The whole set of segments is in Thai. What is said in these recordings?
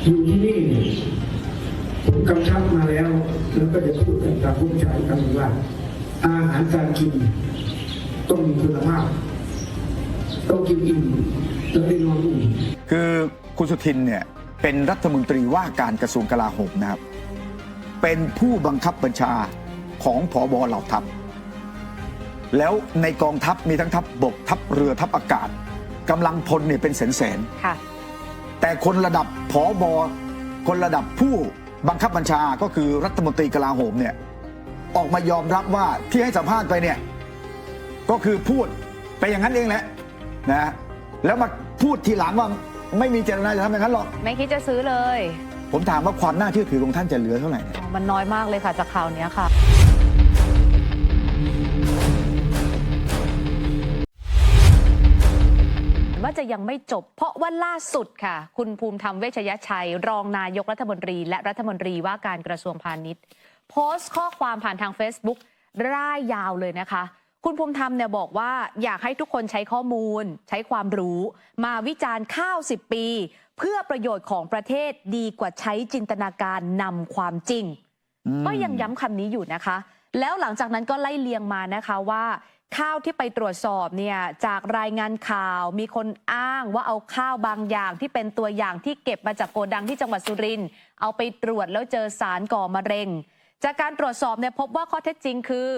อยู่ที่นี่ผมกำชับมาแล้วก็จะพูดกันกับผู้ชายกันว่าอาหารการกินต้องมีคุณภาพต้องกินอิ่มต้องได้นอนอิ่มคือคุณสุทินเนี่ยเป็นรัฐมนตรีว่าการกระทรวงกลาโหมนะครับเป็นผู้บังคับบัญชาของผบ.เหล่าทัพแล้วในกองทัพมีทั้งทัพบกทัพเรือทัพอากาศกำลังพลเนี่ยเป็นแสนแต่คนระดับผบ.คนระดับผู้บังคับบัญชาก็คือรัฐมนตรีกลาโหมเนี่ยออกมายอมรับว่าที่ให้สัมภาษณ์ไปเนี่ยก็คือพูดไปอย่างนั้นเองแหละนะแล้วมาพูดทีหลังว่าไม่มีเจตนาจะทำอย่างนั้นหรอกไม่คิดจะซื้อเลยผมถามว่าความน่าเชื่อถือของท่านจะเหลือเท่าไหร่มันน้อยมากเลยค่ะจากข่าวนี้ค่ะว่าจะยังไม่จบเพราะว่าล่าสุดค่ะคุณภูมิธรรมเวชยชัยรองนายกรัฐมนตรีและรัฐมนตรีว่าการกระทรวงพาณิชย์โพสต์ข้อความผ่านทาง Facebook ร่ายยาวเลยนะคะคุณภูมิธรรมเนี่ยบอกว่าอยากให้ทุกคนใช้ข้อมูลใช้ความรู้มาวิจารณ์ข้าว10 ปีเพื่อประโยชน์ของประเทศดีกว่าใช้จินตนาการนำความจริงก็ยังย้ำคำนี้อยู่นะคะแล้วหลังจากนั้นก็ไล่เลียงมานะคะว่าข้าวที่ไปตรวจสอบเนี่ยจากรายงานข่าวมีคนอ้างว่าเอาข้าวบางอย่างที่เป็นตัวอย่างที่เก็บมาจากโกดังที่จังหวัดสุรินทร์เอาไปตรวจแล้วเจอสารก่อมะเร็งจากการตรวจสอบเนี่ยพบว่าข้อเท็จจริงคือ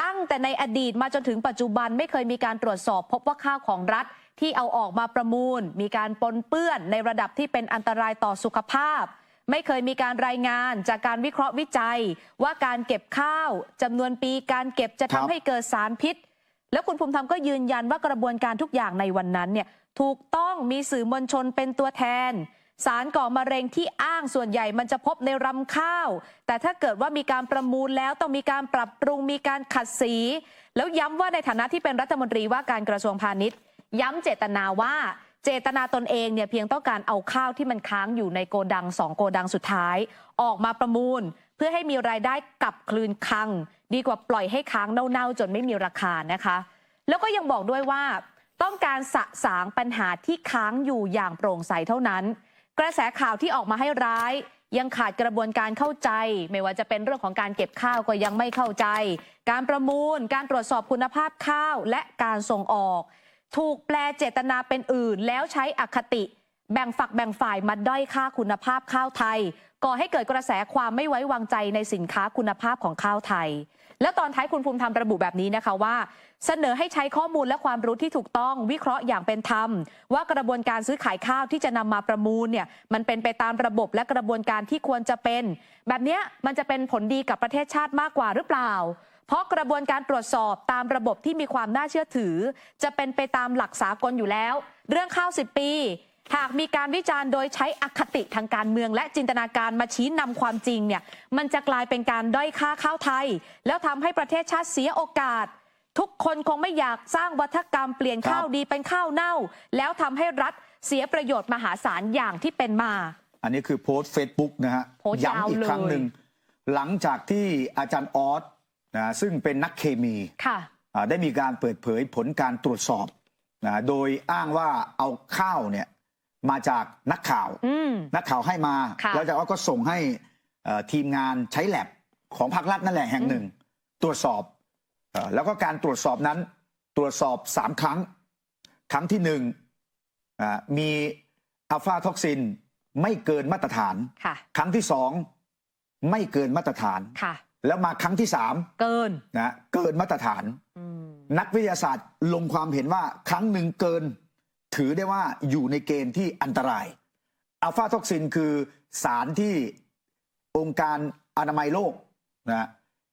ตั้งแต่ในอดีตมาจนถึงปัจจุบันไม่เคยมีการตรวจสอบพบว่าข้าวของรัฐที่เอาออกมาประมูลมีการปนเปื้อนในระดับที่เป็นอันตรายต่อสุขภาพไม่เคยมีการรายงานจากการวิเคราะห์วิจัยว่าการเก็บข้าวจำนวนปีการเก็บจะทำให้เกิดสารพิษแล้วคุณภูมิธรรมก็ยืนยันว่ากระบวนการทุกอย่างในวันนั้นเนี่ยถูกต้องมีสื่อมวลชนเป็นตัวแทนสารก่อมะเร็งที่อ้างส่วนใหญ่มันจะพบในรำข้าวแต่ถ้าเกิดว่ามีการประมูลแล้วต้องมีการปรับปรุงมีการขัดสีแล้วย้ำว่าในฐานะที่เป็นรัฐมนตรีว่าการกระทรวงพาณิชย์ย้ำเจตนาว่าเจตนาตนเองเนี่ยเพียงต้องการเอาข้าวที่มันค้างอยู่ในโกดัง2 โกดังสุดท้ายออกมาประมูลเพื่อให้มีรายได้กลับคืนคลังดีกว่าปล่อยให้ค้างเน่าๆจนไม่มีราคานะคะแล้วก็ยังบอกด้วยว่าต้องการสะสางปัญหาที่ค้างอยู่อย่างโปร่งใสเท่านั้นกระแสข่าวที่ออกมาให้ร้ายยังขาดกระบวนการเข้าใจไม่ว่าจะเป็นเรื่องของการเก็บข้าวก็ยังไม่เข้าใจการประมูลการตรวจสอบคุณภาพข้าวและการส่งออกถูกแปลเจตนาเป็นอื่นแล้วใช้อคติแบ่งฝักแบ่งฝ่ายมาด้อยค่าคุณภาพข้าวไทยก่อให้เกิดกระแสความไม่ไว้วางใจในสินค้าคุณภาพของข้าวไทยแล้วตอนท้ายคุณภูมิธรรมระบุแบบนี้นะคะว่าเสนอให้ใช้ข้อมูลและความรู้ที่ถูกต้องวิเคราะห์อย่างเป็นธรรมว่ากระบวนการซื้อขายข้าวที่จะนำมาประมูลเนี่ยมันเป็นไปตามระบบและกระบวนการที่ควรจะเป็นแบบนี้มันจะเป็นผลดีกับประเทศชาติมากกว่าหรือเปล่าเพราะกระบวนการตรวจสอบตามระบบที่มีความน่าเชื่อถือจะเป็นไปตามหลักสากลอยู่แล้วเรื่องข้าว10 ปีหากมีการวิจารณ์โดยใช้อคติทางการเมืองและจินตนาการมาชี้นำความจริงเนี่ยมันจะกลายเป็นการด้อยค่าข้าวไทยแล้วทำให้ประเทศชาติเสียโอกาสทุกคนคงไม่อยากสร้างวัฒกรรมเปลี่ยนข้าวดีเป็นข้าวเน่าแล้วทำให้รัฐเสียประโยชน์มหาศาลอย่างที่เป็นมาอันนี้คือโพสต์ Facebook นะฮะย้ำอีกครั้งหนึ่งหลังจากที่อาจารย์ออสนะซึ่งเป็นนักเคมีได้มีการเปิดเผยผลการตรวจสอบนะโดยอ้างว่าเอาข้าวเนี่ยมาจากนักข่าวให้มาแล้วจากนั้นก็ส่งให้ทีมงานใช้แลบของภาครัฐนั่นแหละแห่งหนึ่งตรวจสอบแล้วก็การตรวจสอบนั้นตรวจสอบ3 ครั้งครั้งที่1มีอัลฟาท็อกซินไม่เกินมาตรฐานครั้งที่2ไม่เกินมาตรฐานแล้วมาครั้งที่3เกินมาตรฐานนักวิทยาศาสตร์ลงความเห็นว่าครั้งหนึ่งเกินถือได้ว่าอยู่ในเกณฑ์ที่อันตรายอัลฟาท็อกซินคือสารที่องค์การอนามัยโลก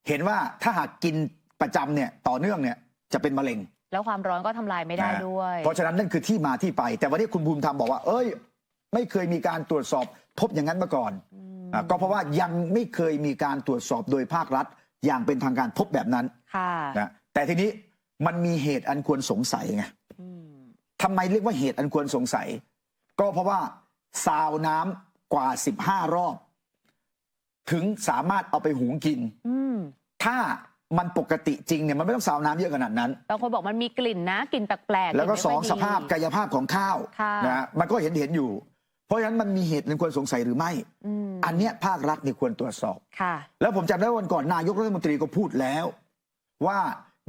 เห็นว่าถ้าหากกินประจำเนี่ยต่อเนื่องเนี่ยจะเป็นมะเร็งแล้วความร้อนก็ทำลายไม่ได้ด้วยเพราะฉะนั้นนั่นคือที่มาที่ไปแต่วันนี้คุณภูมิธรรมบอกว่าไม่เคยมีการตรวจสอบพบอย่างนั้นมาก่อนก็เพราะว่ายังไม่เคยมีการตรวจสอบโดยภาครัฐอย่างเป็นทางการพบแบบนั้นแต่ทีนี้มันมีเหตุอันควรสงสัยไงทำไมเรียกว่าเหตุอันควรสงสัยก็เพราะว่าซาวน้ำกว่า15 รอบถึงสามารถเอาไปหุงกินถ้ามันปกติจริงเนี่ยมันไม่ต้องซาวน้ำเยอะขนาดนั้นบางคนบอกมันมีกลิ่นนะกลิ่นแปลกๆแล้วก็2 สภาพกายภาพของข้าวนะมันก็เห็นอยู่ เพราะฉะนั้นมันมีเหตุอันควรสงสัยหรือไม่อันเนี้ยภาครัฐนี่ควรตรวจสอบ ค่ะ แล้วผมจำได้วันก่อนนายกรัฐมนตรีก็พูดแล้วว่า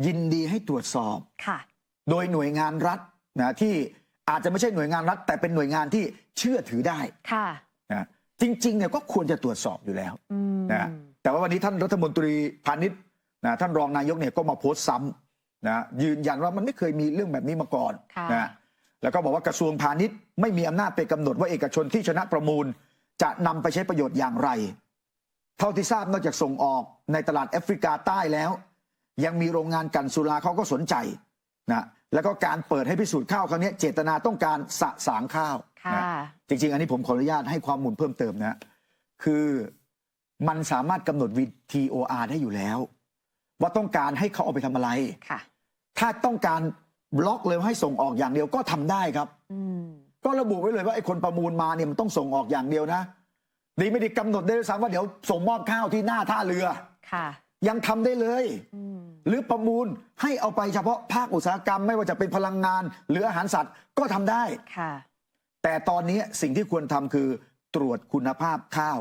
ยินดีให้ตรวจสอบ ค่ะ โดยหน่วยงานรัฐนะที่อาจจะไม่ใช่หน่วยงานรัฐ แต่เป็นหน่วยงานที่เชื่อถือได้ ค่ะ นะจริงๆเนี่ยก็ควรจะตรวจสอบอยู่แล้วนะแต่ว่าวันนี้ท่านรัฐมนตรีพาณิชย์นะท่านรองนายกเนี่ยก็มาโพสต์ซ้ำนะยืนยันว่ามันไม่เคยมีเรื่องแบบนี้มาก่อนนะแล้วก็บอกว่ากระทรวงพาณิชย์ไม่มีอำนาจไปกำหนดว่าเอกชนที่ชนะประมูลจะนำไปใช้ประโยชน์อย่างไร เท่าที่ทราบนอกจากส่งออกในตลาดแอฟริกาใต้แล้ว ยังมีโรงงานกลั่นสุราเขาก็สนใจนะแล้วก็การเปิดให้พิสูจน์ข้าวครั้งนี้เจตนาต้องการสะสางข้าวนะจริงๆอันนี้ผมขออนุญาตให้ความมูลเพิ่มเติมนะคือมันสามารถกำหนด VTOR ได้อยู่แล้วว่าต้องการให้เขาเอาไปทำอะไรถ้าต้องการบล็อกเลยให้ส่งออกอย่างเดียวก็ทำได้ครับก็ระบุไว้เลยว่าไอ้คนประมูลมาเนี่ยมันต้องส่งออกอย่างเดียวนะดีไม่ดีกำหนดได้ด้วยซ้ำว่าเดี๋ยวส่งมอบข้าวที่หน้าท่าเรือยังทำได้เลยหรือประมูลให้เอาไปเฉพาะภาคอุตสาหกรรมไม่ว่าจะเป็นพลังงานหรืออาหารสัตว์ก็ทำได้แต่ตอนนี้สิ่งที่ควรทำคือตรวจคุณภาพข้าว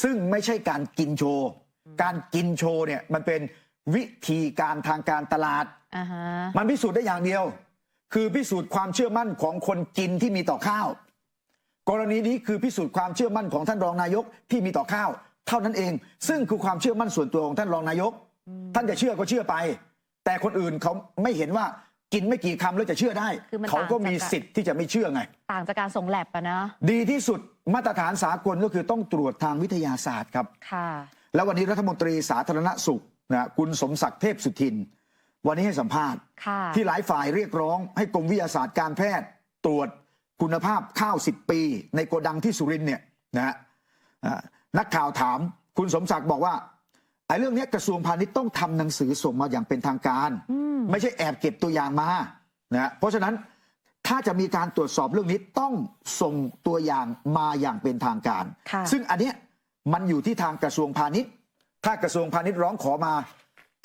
ซึ่งไม่ใช่การกินโชว์การกินโชว์เนี่ยมันเป็นวิธีการทางการตลาดมันพิสูจน์ได้อย่างเดียวคือพิสูจน์ความเชื่อมั่นของคนกินที่มีต่อข้าวกรณีนี้คือพิสูจน์ความเชื่อมั่นของท่านรองนายกที่มีต่อข้าวเท่านั้นเองซึ่งคือความเชื่อมั่นส่วนตัวของท่านรองนายกท่านจะเชื่อก็เชื่อไปแต่คนอื่นเขาไม่เห็นว่ากินไม่กี่คำแล้วจะเชื่อได้เขาก็มีสิทธิ์ที่จะไม่เชื่อไงต่างจากการส่งแลบอะนะดีที่สุดมาตรฐานสากลก็คือต้องตรวจทางวิทยาศาสตร์ครับแล้ววันนี้รัฐมนตรีสาธารณสุขนะคุณสมศักดิ์เทพสุทินวันนี้ให้สัมภาษณ์ที่หลายฝ่ายเรียกร้องให้กรมวิทยาศาสตร์การแพทย์ตรวจคุณภาพข้าว10 ปีในโกดังที่สุรินทร์เนี่ยนะนักข่าวถามคุณสมศักดิ์บอกว่าไอ้เรื่องนี้กระทรวงพาณิชย์ต้องทำหนังสือส่งมาอย่างเป็นทางการไม่ใช่แอบเก็บตัวอย่างมานะเพราะฉะนั้นถ้าจะมีการตรวจสอบเรื่องนี้ต้องส่งตัวอย่างมาอย่างเป็นทางการซึ่งอันเนี้ยมันอยู่ที่ทางกระทรวงพาณิชย์ถ้ากระทรวงพาณิชย์ร้องขอมา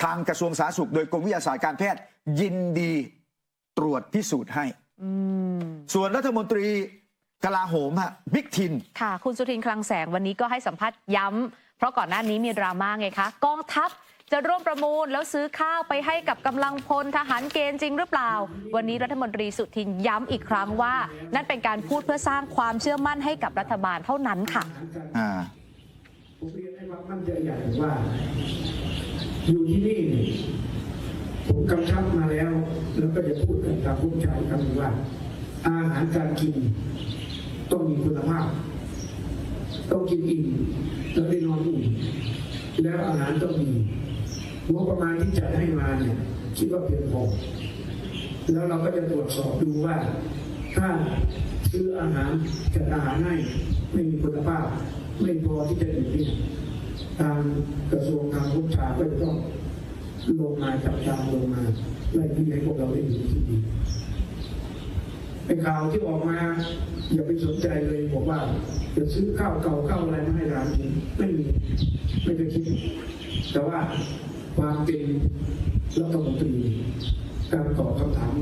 ทางกระทรวงสาธารณสุขโดยกรมวิทยาศาสตร์การแพทย์ยินดีตรวจพิสูจน์ให้ส่วนรัฐมนตรีกลาโหมฮะบิ๊กทินค่ะคุณสุทินคลังแสงวันนี้ก็ให้สัมภาษณ์ย้ำเพราะก่อนหน้านี้มีดราม่าไงคะกองทัพจะร่วมประมูลแล้วซื้อข้าวไปให้กับกำลังพลทหารเกณฑ์จริงหรือเปล่าวันนี้รัฐมนตรีสุทินย้ำอีกครั้งว่านั่นเป็นการพูดเพื่อสร้างความเชื่อมั่นให้กับรัฐบาลเท่านั้นค่ะผมเรียนให้ความมั่นใจอย่างว่าอยู่ที่นี่ผมกำชับมาแล้วก็จะพูดกันตามผู้ชายคำว่าอาหารการกินต้องมีคุณภาพต้องกินอิ่มแล้วได้นอนอุ่นแล้วอาหารต้องมีงบประมาณที่จัดให้มาเนี่ยคิดว่าเพียงพอแล้วเราก็จะตรวจสอบดูว่าถ้าซื้ออาหารจัดอาหารให้ไม่มีคุณภาพไม่พอที่จะอยู่ที่ทางกระทรวงทางผู้ชายก็จะต้องลงมาจับตามลงมาไล่ที่ให้พวกเราได้อยู่ที่ดีเป็นข่าวที่ออกมาอย่าไปสนใจเลยบอกว่าจะซื้อข้าวเก่าข้าวอะไรมาให้ร้านกินไม่มีไม่เคยคิดแต่ว่าความเป็นรัฐมนตรีการตอบคำถาม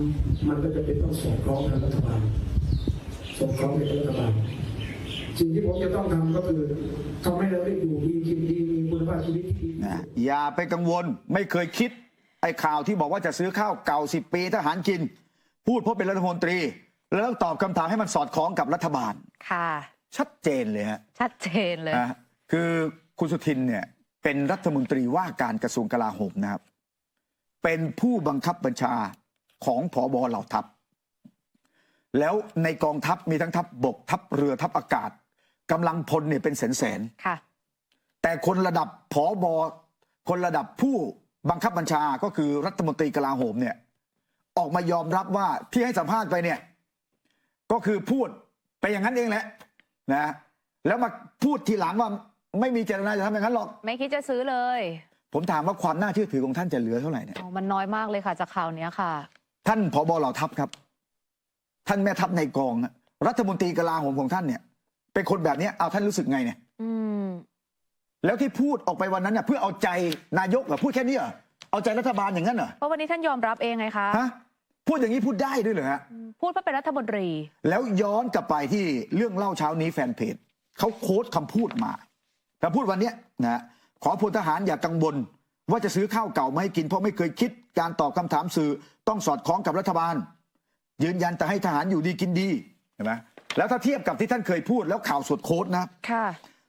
มันก็จะเป็นต้องสอดคล้องกับรัฐบาลสอดคล้องกับรัฐบาลสิ่งที่ผมจะต้องทำก็คือทำให้เราได้อยู่ดีกินดีมีคุณภาพชีวิตที่ดีอย่าไปกังวลไม่เคยคิดไอ้ข่าวที่บอกว่าจะซื้อข้าวเก่า10 ปีทหารกินพูดเพราะเป็นรัฐมนตรีแล้วต้องตอบคำถามให้มันสอดคล้องกับรัฐบาลค่ะชัดเจนเลยฮะชัดเจนเลยคือคุณสุทินเนี่ยเป็นรัฐมนตรีว่าการกระทรวงกลาโหมนะครับเป็นผู้บังคับบัญชาของผบ.เหล่าทัพแล้วในกองทัพมีทั้งทัพบกทัพเรือทัพอากาศกำลังพลเนี่ยเป็นแสนค่ะแต่คนระดับผบ.คนระดับผู้บังคับบัญชาก็คือรัฐมนตรีกลาโหมเนี่ยออกมายอมรับว่าที่ให้สัมภาษณ์ไปเนี่ยก็คือพูดไปอย่างนั้นเองแหละนะแล้วมาพูดทีหลังว่าไม่มีเจตนาจะทำอย่างนั้นหรอกไม่คิดจะซื้อเลยผมถามว่าความน่าเชื่อถือของท่านจะเหลือเท่าไหร่เนี่ยมันน้อยมากเลยค่ะจากข่าวนี้ค่ะท่านผบ.เหล่าทัพครับท่านแม่ทัพในกองรัฐมนตรีกลาโหมของท่านเนี่ยเป็นคนแบบนี้เอาท่านรู้สึกไงเนี่ยแล้วที่พูดออกไปวันนั้นเนี่ยเพื่อเอาใจนายกเหรอพูดแค่นี้เหรอเอาใจรัฐบาลอย่างนั้นเหรอเพราะวันนี้ท่านยอมรับเองไงคะ พูดอย่างนี้พูดได้ด้วยเหรอฮะ พูดว่าเป็นรัฐมนตรี แล้วย้อนกลับไปที่เรื่องเล่าเช้านี้แฟนเพจเขาโค้ดคำพูดมาคำพูดวันนี้นะขอพลทหารอย่ากังวลว่าจะซื้อข้าวเก่ามาให้กินเพราะไม่เคยคิดการตอบคำถามสื่อต้องสอดคล้องกับรัฐบาลยืนยันแต่ให้ทหารอยู่ดีกินดีเห็นไหมแล้วถ้าเทียบกับที่ท่านเคยพูดแล้วข่าวสดโค้ดนะค่ะ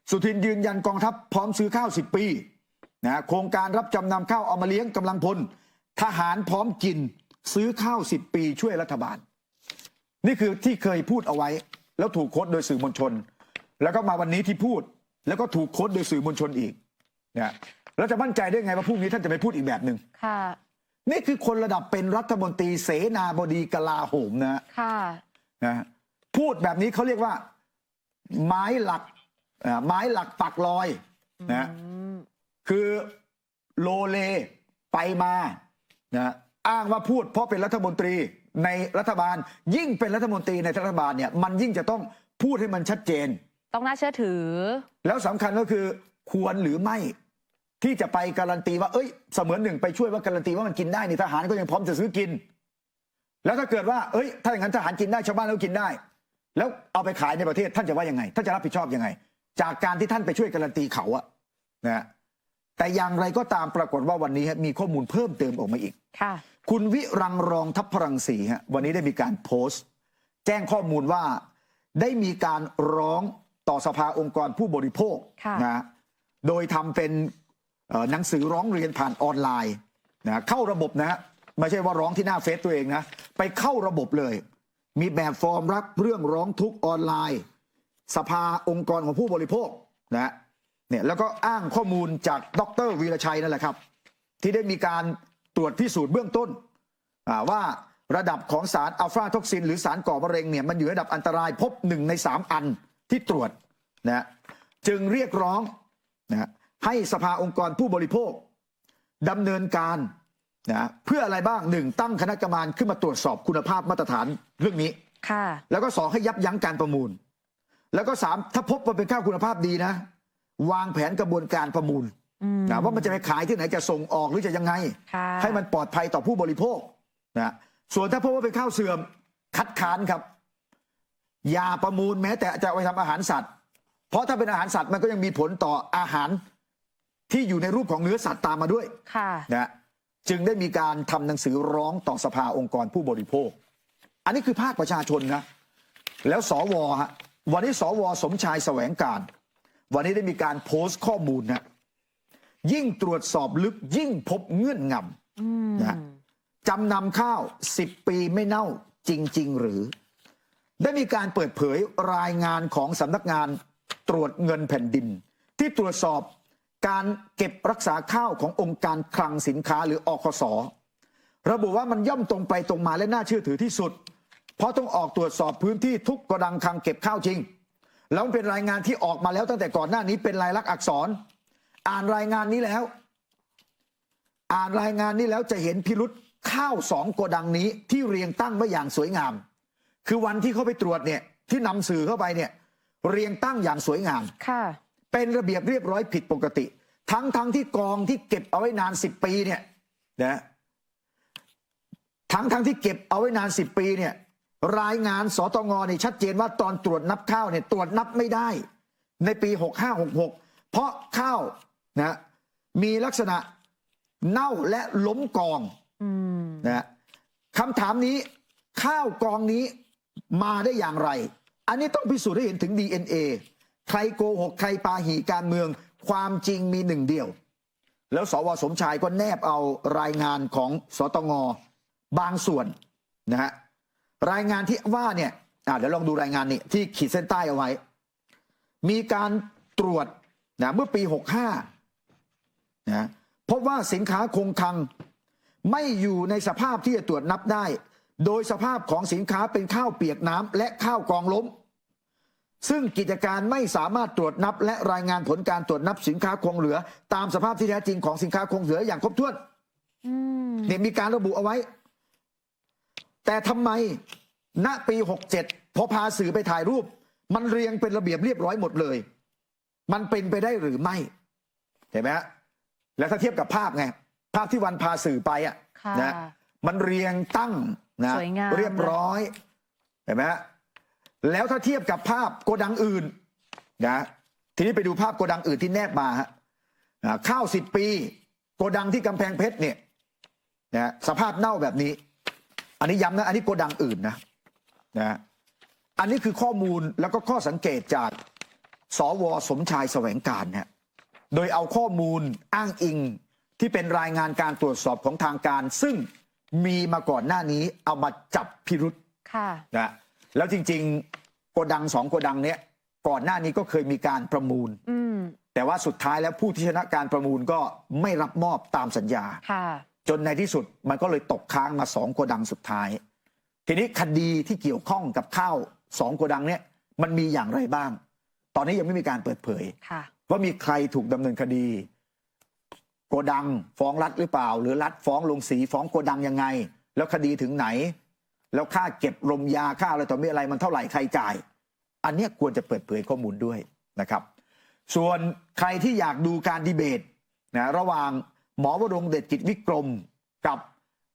สุทินยืนยันกองทัพพร้อมซื้อข้าว10 ปีนะโครงการรับจำนำข้าวเอามาเลี้ยงกำลังพลทหารพร้อมกินซื้อข้าว10 ปีช่วยรัฐบาลนี่คือที่เคยพูดเอาไว้แล้วถูกโค้ดโดยสื่อมวลชนแล้วก็มาวันนี้ที่พูดแล้วก็ถูกโค้ดโดยสื่อมวลชนอีกนะแล้วจะมั่นใจได้ไงว่าพรุ่งนี้ท่านจะไม่พูดอีกแบบหนึ่งค่ะนี่คือคนระดับเป็นรัฐมนตรีเสนาบดีกลาโหมนะค่ะนะพูดแบบนี้เขาเรียกว่าไม้หลักปักลอยนะคือโลเลไปมานะอ้างว่าพูดเพราะเป็นรัฐมนตรีในรัฐบาลยิ่งเป็นรัฐมนตรีในรัฐบาลเนี่ยมันยิ่งจะต้องพูดให้มันชัดเจนต้องน่าเชื่อถือแล้วสำคัญก็คือควรหรือไม่ที่จะไปการันตีว่าเอ้ยเสมือนหนึ่งไปช่วยว่าการันตีว่ามันกินได้นี่ทหารก็ยังพร้อมจะซื้อกินแล้วถ้าเกิดว่าเอ้ยถ้าอย่างนั้นทหารกินได้ชาวบ้านก็กินได้แล้วเอาไปขายในประเทศท่านจะว่ายังไงท่านจะรับผิดชอบยังไงจากการที่ท่านไปช่วยการันตีเขาอะนะแต่อย่างไรก็ตามปรากฏว่าวันนี้มีข้อมูลเพิ่มเติมออกมาอีกค่ะคุณวิรังรองทัพพรังสีฮะวันนี้ได้มีการโพสต์แจ้งข้อมูลว่าได้มีการร้องต่อสภาองค์กรผู้บริโภคนะโดยทำเป็นหนังสือร้องเรียนผ่านออนไลน์นะเข้าระบบนะไม่ใช่ว่าร้องที่หน้าเฟซตัวเองนะไปเข้าระบบเลยมีแบบฟอร์มรับเรื่องร้องทุกข์ออนไลน์สภาองค์กรของผู้บริโภคนะเนี่ยแล้วก็อ้างข้อมูลจากดร.วีรชัยนั่นแหละครับที่ได้มีการตรวจพิสูจน์เบื้องต้นว่าระดับของสารอัลฟาท็อกซินหรือสารก่อมะเร็งเนี่ยมันอยู่ระดับอันตรายพบ1 ใน 3อันที่ตรวจนะจึงเรียกร้องนะให้สภาองค์กรผู้บริโภคดำเนินการนะเพื่ออะไรบ้าง1ตั้งคณะกรรมการขึ้นมาตรวจสอบคุณภาพมาตรฐานเรื่องนี้แล้วก็2ให้ยับยั้งการประมูลแล้วก็3ถ้าพบว่าเป็นข้าวคุณภาพดีนะวางแผนกระบวนการประมูลนะว่ามันจะไปขายที่ไหนจะส่งออกหรือจะยังไงให้มันปลอดภัยต่อผู้บริโภคนะส่วนถ้าพบว่าเป็นข้าวเสื่อมคัดค้านครับอย่าประมูลแม้แต่จะเอาไปทำอาหารสัตว์เพราะถ้าเป็นอาหารสัตว์มันก็ยังมีผลต่ออาหารที่อยู่ในรูปของเนื้อสัตว์ตามมาด้วยนะจึงได้มีการทำหนังสือร้องต่อสภาองค์กรผู้บริโภคอันนี้คือภาคประชาชนนะแล้วสวฮะวันนี้สวสมชายแสวงการวันนี้ได้มีการโพสต์ข้อมูลนะยิ่งตรวจสอบลึกยิ่งพบเงื่อนงำนะจำนำข้าว10 ปีไม่เน่าจริงๆหรือได้มีการเปิดเผยรายงานของสำนักงานตรวจเงินแผ่นดินที่ตรวจสอบการเก็บรักษาข้าวขององค์การคลังสินค้าหรืออคส.ระบุว่ามันย่อมตรงไปตรงมาและน่าเชื่อถือที่สุดเพราะต้องออกตรวจสอบพื้นที่ทุกโกดังคลังเก็บข้าวจริงแล้วเป็นรายงานที่ออกมาแล้วตั้งแต่ก่อนหน้านี้เป็นลายลักษณ์อักษรอ่านรายงานนี้แล้วจะเห็นพิรุษข้าว2 โกดังนี้ที่เรียงตั้งไว้อย่างสวยงามคือวันที่เขาไปตรวจเนี่ยที่นำสื่อเข้าไปเนี่ยเรียงตั้งอย่างสวยงามเป็นระเบียบเรียบร้อยผิดปกติทั้งที่กองที่เก็บเอาไว้นาน10 ปีเนี่ยนะทั้งที่เก็บเอาไว้นาน10 ปีเนี่ยรายงานสตงเนี่ยชัดเจนว่าตอนตรวจนับข้าวเนี่ยตรวจนับไม่ได้ในปี65-66เพราะข้าวนะมีลักษณะเน่าและล้มกองนะคำถามนี้ข้าวกองนี้มาได้อย่างไรอันนี้ต้องพิสูจน์ให้เห็นถึง DNA ใครโกหกใครปาหีการเมืองความจริงมี1 เดียวแล้วสวสมชายก็แนบเอารายงานของสตงบางส่วนนะฮะรายงานที่ว่าเนี่ยเดี๋ยวลองดูรายงานนี้ที่ขีดเส้นใต้เอาไว้มีการตรวจนะเมื่อปี65นะพบว่าสินค้าคงคลังไม่อยู่ในสภาพที่จะตรวจนับได้โดยสภาพของสินค้าเป็นข้าวเปียกน้ำและข้าวกองล้มซึ่งกิจการไม่สามารถตรวจนับและรายงานผลการตรวจนับสินค้าคงเหลือตามสภาพที่แท้จริงของสินค้าคงเหลืออย่างครบถ้วนเนี่ยมีการระบุเอาไว้แต่ทำไมณปี67พอพาสื่อไปถ่ายรูปมันเรียงเป็นระเบียบเรียบร้อยหมดเลยมันเป็นไปได้หรือไม่เห็นไหมฮะแล้วถ้าเทียบกับภาพไงภาพที่วันพาสื่อไปนะ มันเรียงตั้งนะ สวยงาม เรียบร้อยเห็นไหมฮะแล้วถ้าเทียบกับภาพโกดังอื่นนะทีนี้ไปดูภาพโกดังอื่นที่แนบมาฮะข้าว10 ปีโกดังที่กำแพงเพชรเนี่ยนะสภาพเน่าแบบนี้อันนี้ย้ำนะอันนี้โกดังอื่นนะอันนี้คือข้อมูลแล้วก็ข้อสังเกตจากสว.สมชายแสวงการฮะโดยเอาข้อมูลอ้างอิงที่เป็นรายงานการตรวจสอบของทางการซึ่งมีมาก่อนหน้านี้เอามาจับพิรุษนะแล้วจริงๆโกดัง2 โกดังเนี้ยก่อนหน้านี้ก็เคยมีการประมูลแต่ว่าสุดท้ายแล้วผู้ที่ชนะการประมูลก็ไม่รับมอบตามสัญญาจนในที่สุดมันก็เลยตกค้างมา2 โกดังสุดท้ายทีนี้คดีที่เกี่ยวข้องกับข้าว2 โกดังเนี้ยมันมีอย่างไรบ้างตอนนี้ยังไม่มีการเปิดเผยว่ามีใครถูกดำเนินคดีโกดังฟ้องรัฐหรือเปล่าหรือรัฐฟ้องโรงสีฟ้องโกดังยังไงแล้วคดีถึงไหนแล้วค่าเก็บรมยาค่าอะไรต่อมีอะไรมันเท่าไหร่ใครจ่ายอันนี้ควรจะเปิดเผยข้อมูลด้วยนะครับส่วนใครที่อยากดูการดีเบตนะระหว่างหมอวรงค์เดชกิจวิกรมกับ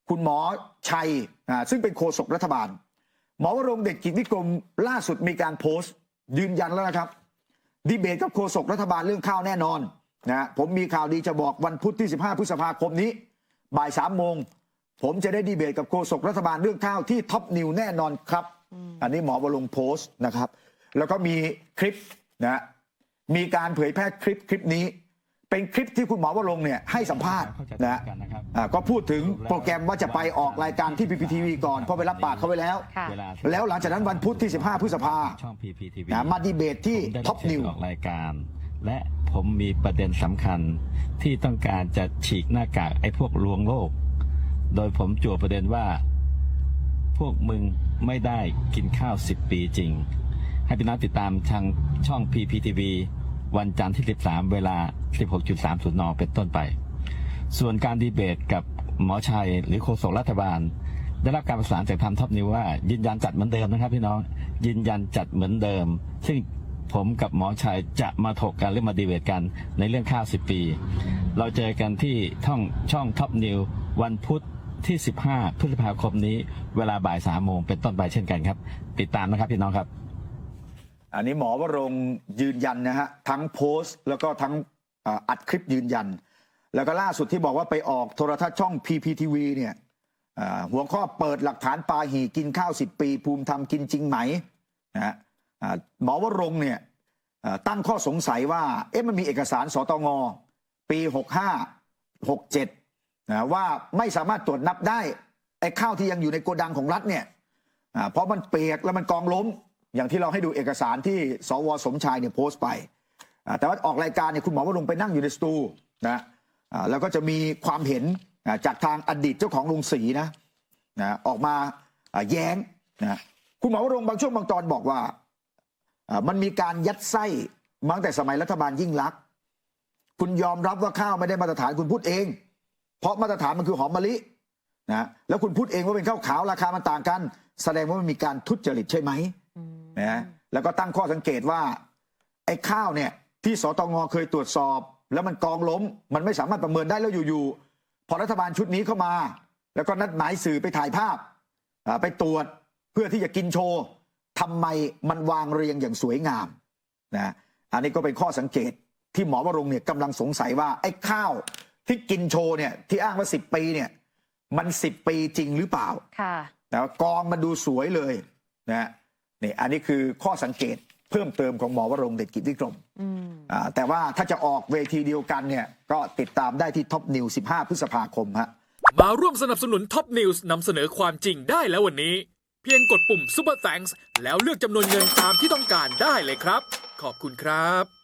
คุณหมอชัยซึ่งเป็นโฆษกรัฐบาลหมอวรงค์เดชกิจวิกรมล่าสุดมีการโพสต์ยืนยันแล้วนะครับดีเบตกับโฆษกรัฐบาลเรื่องข้าวแน่นอนนะผมมีข่าวดีจะบอกวันพุธที่15 พฤษภาคมนี้บ่าย 3 โมงผมจะได้ดีเบตกับโฆษกรัฐบาลเรื่องข้าวที่ท็อปนิวแน่นอนครับอันนี้หมอวรงค์โพสต์นะครับแล้วก็มีคลิปนะมีการเผยแพร่คลิปนี้เป็นคลิปที่คุณหมอวรงค์เนี่ยให้สัมภาษณ์นะก็พูดถึงโปรแกรมว่าจะไปออกรายการที่ PPTV ก่อนเพราะไปรับปากเขาไว้แล้วแล้วหลังจากนั้นวันพุธที่15 พฤษภาช่อง PPTV มาดีเบตที่ท็อปนิวออกรายการและผมมีประเด็นสำคัญที่ต้องการจะฉีกหน้ากากไอ้พวกลวงโลกโดยผมจั่วประเด็นว่าพวกมึงไม่ได้กินข้าว10 ปีจริงให้พี่น้องติดตามทางช่อง PPTV วันจันทร์ที่13 เวลา 16.30 น.เป็นต้นไปส่วนการดีเบตกับหมอชัยหรือโฆษกรัฐบาลได้รับการประสานจากทางท็อปนิวว่ายืนยันจัดเหมือนเดิมนะครับพี่น้องยืนยันจัดเหมือนเดิมซึ่งผมกับหมอชัยจะมาถกกันหรือมาดีเบตกันในเรื่องข้าว10 ปีเราเจอกันที่ช่องท็อปนิววันพุธที่15 พฤษภาคมนี้เวลาบ่าย 3 โมงเป็นต้นไปเช่นกันครับติดตามนะครับพี่น้องครับอันนี้หมอวรงค์ยืนยันนะฮะทั้งโพสต์แล้วก็ทั้งอัดคลิปยืนยันแล้วก็ล่าสุดที่บอกว่าไปออกโทรทัศน์ช่อง PPTV เนี่ยหัวข้อเปิดหลักฐานปาหี่กินข้าว10 ปีภูมิธรรมกินจริงไหมนะฮะหมอวรงค์เนี่ยตั้งข้อสงสัยว่ามันมีเอกสารสตง.ปี 65 67นะว่าไม่สามารถตรวจนับได้ไอ้ข้าวที่ยังอยู่ในโกดังของรัฐเนี่ยเพราะมันเปียกแล้วมันกองล้มอย่างที่เราให้ดูเอกสารที่สว.สมชายเนี่ยโพสต์ไปแต่ว่าออกรายการเนี่ยคุณหมอวรงค์ไปนั่งอยู่ในสตูนะแล้วก็จะมีความเห็นจากทางอดีตเจ้าของโรงสีนะออกมาแย้งนะคุณหมอวรงค์บางช่วงบางตอนบอกว่ามันมีการยัดไส้มาตั้งแต่สมัยรัฐบาลยิ่งลักษณ์คุณยอมรับว่าข้าวไม่ได้มาตรฐานคุณพูดเองเพราะมาตรฐานมันคือหอมมะลินะแล้วคุณพูดเองว่าเป็นข้าวขาวราคามันต่างกันแสดงว่ามันมีการทุจริตใช่ไหมนะแล้วก็ตั้งข้อสังเกตว่าไอ้ข้าวเนี่ยที่สตง.เคยตรวจสอบแล้วมันกองล้มมันไม่สามารถประเมินได้แล้วอยู่ๆพอรัฐบาลชุดนี้เข้ามาแล้วก็นัดหมายสื่อไปถ่ายภาพไปตรวจเพื่อที่จะกินโชว์ทำไมมันวางเรียงอย่างสวยงามนะอันนี้ก็เป็นข้อสังเกตที่หมอวรงค์เนี่ยกำลังสงสัยว่าไอ้ข้าวที่กินโชว์เนี่ยที่อ้างว่า10 ปีเนี่ยมัน10 ปีจริงหรือเปล่าแต่กองมันดูสวยเลยนะนี่อันนี้คือข้อสังเกตเพิ่มเติมของหมอวรงค์เดชกิจวิกรมแต่ว่าถ้าจะออกเวทีเดียวกันเนี่ยก็ติดตามได้ที่ท็อปนิว15 พฤษภาคมฮะมาร่วมสนับสนุนท็อปนิวส์นำเสนอความจริงได้แล้ววันนี้เพียงกดปุ่ม Super Thanks แล้วเลือกจำนวนเงินตามที่ต้องการได้เลยครับขอบคุณครับ